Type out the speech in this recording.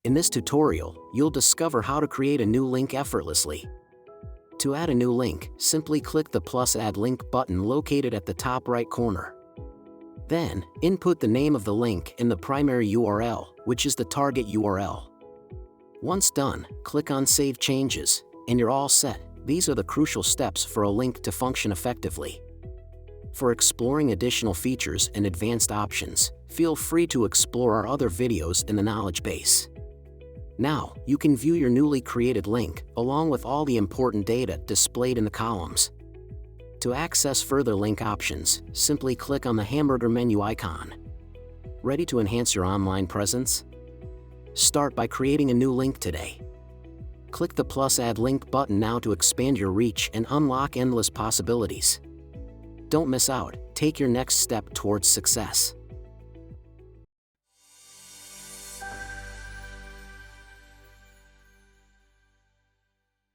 In this tutorial, you'll discover how to create a new link effortlessly. To add a new link, simply click the plus Add Link button located at the top right corner. Then, input the name of the link in the primary URL, which is the target URL. Once done, click on Save Changes, and you're all set. These are the crucial steps for a link to function effectively. For exploring additional features and advanced options, feel free to explore our other videos in the knowledge base. Now, you can view your newly created link, along with all the important data displayed in the columns. To access further link options, simply click on the hamburger menu icon. Ready to enhance your online presence? Start by creating a new link today. Click the plus Add Link button now to expand your reach and unlock endless possibilities. Don't miss out, take your next step towards success.